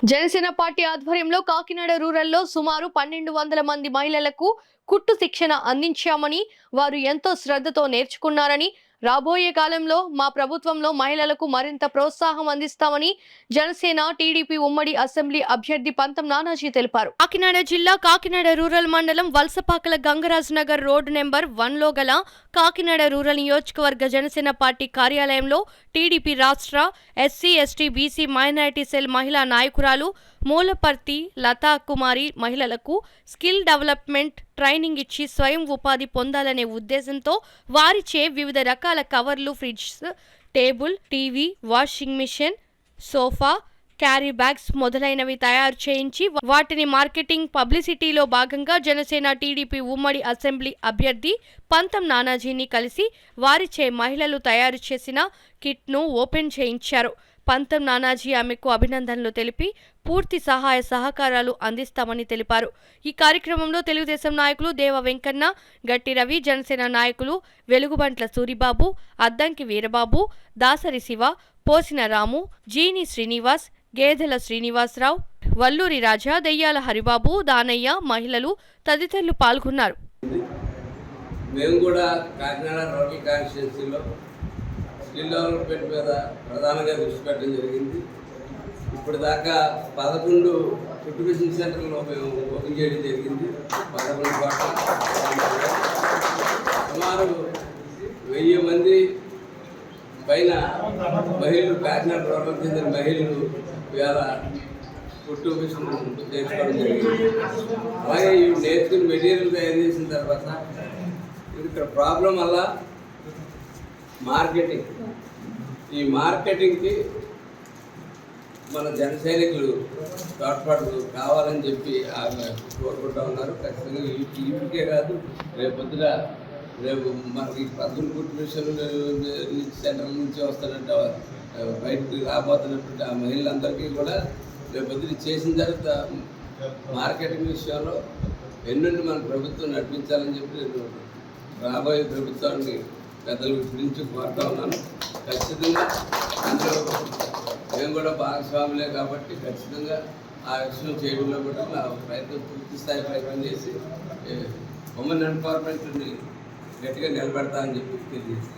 Janasena party ఆధ్వర్యంలో కాకినాడ రూరల్లో సుమారు 1200 మంది మహిళలకు కుట్టు శిక్షణ అందించామని, వారు ఎంతో శ్రద్ధతో నేర్చుకున్నారని, రాబోయే కాలంలో మా ప్రభుత్వంలో మహిళలకు మరింత ప్రోత్సాహం అందిస్తామని జనసేన టీడీపీ ఉమ్మడి అసెంబ్లీ అభ్యర్థి పంతం నానాజీ తెలిపారు. కాకినాడ జిల్లా కాకినాడ రూరల్ మండలం వలసపాకల గంగరాజ్ నగర్ రోడ్ నెంబర్ 1లో గల కాకినాడ రూరల్ నియోజకవర్గ జనసేన పార్టీ కార్యాలయంలో టీడీపీ రాష్ట్ర SC, ST, BC minority cell మహిళా నాయకురాలు మూలపర్తి లతా కుమారి మహిళలకు స్కిల్ డెవలప్మెంట్ ట్రైనింగ్ ఇచ్చి స్వయం ఉపాధి పొందాలనే ఉద్దేశంతో వారిచే వివిధ రకాల కవర్లు, fridge, table, TV, washing machine, sofa, carry bags మొదలైనవి తయారు చేయించి వాటిని మార్కెటింగ్, పబ్లిసిటీలో భాగంగా జనసేన టీడీపీ ఉమ్మడి అసెంబ్లీ అభ్యర్థి పంతం నానాజీని కలిసి వారిచే మహిళలు తయారు చేసిన కిట్ను ఓపెన్ చేయించారు. పంతం నానాజీ ఆమెకు అభినందనలు తెలిపి పూర్తి సహాయ సహకారాలు అందిస్తామని తెలిపారు. ఈ కార్యక్రమంలో తెలుగుదేశం నాయకులు దేవ వెంకన్న, గట్టి రవి, జనసేన నాయకులు వెలుగుబంట్ల సూరిబాబు, అద్దంకి వీరబాబు, దాసరి శివ, పోసిన రాము, జీని శ్రీనివాస్, గేదెల శ్రీనివాసరావు, వల్లూరి రాజా, దెయ్యాల హరిబాబు, దానయ్య, మహిళలు తదితరులు పాల్గొన్నారు. మేము కూడా కాకినాడ రూరల్ కాన్స్టిట్యున్సీలో స్కిల్ డెవలప్మెంట్ మీద ప్రధానంగా దృష్టి పెట్టడం జరిగింది. ఇప్పుడు దాకా 11 ఫుడ్ బిజినెస్ సెంటర్లో మేము ఓపెన్ చేయడం జరిగింది. 11 చోట్ల సుమారు 1000 మంది పైన మహిళలు, కాకినాడ రూరల్ చెందిన మహిళలు ఇవాళ ఫుడ్ బిజినెస్ చేసుకోవడం జరిగింది. అలాగే ఈ నేర్చుకుని మెటీరియల్ తయారు చేసిన తర్వాత ఇక్కడ ప్రాబ్లం వల్ల మార్కెటింగ్, ఈ మార్కెటింగ్కి మన జన సైనికులు తోడ్పాటు కావాలని చెప్పి ఆమె కోరుకుంటూ ఉన్నారు. ఖచ్చితంగా ఇప్పటికే కాదు, రేపు మనకి 11 ఫుడ్ బిజినెస్ సెంటర్ నుంచి వస్తున్నట్టు బయటకు రాబోతున్నటువంటి ఆ మహిళలందరికీ కూడా రేపు చేసిన తర్వాత మార్కెటింగ్ విషయంలో ఎన్నుండి మన ప్రభుత్వం నడిపించాలని చెప్పి రాబోయే ప్రభుత్వాన్ని పెద్దల గురించి కోరుతా ఉన్నాను. ఖచ్చితంగా అందులో మేము కూడా భాగస్వాములే కాబట్టి ఖచ్చితంగా ఆ విషయం చేయడంలో కూడా నా ప్రయత్నం, పూర్తి స్థాయి ప్రయత్నం చేసి ఉమెన్ ఎంపవర్మెంట్ని గట్టిగా నిలబెడతా అని చెప్పి తెలియజేస్తాను.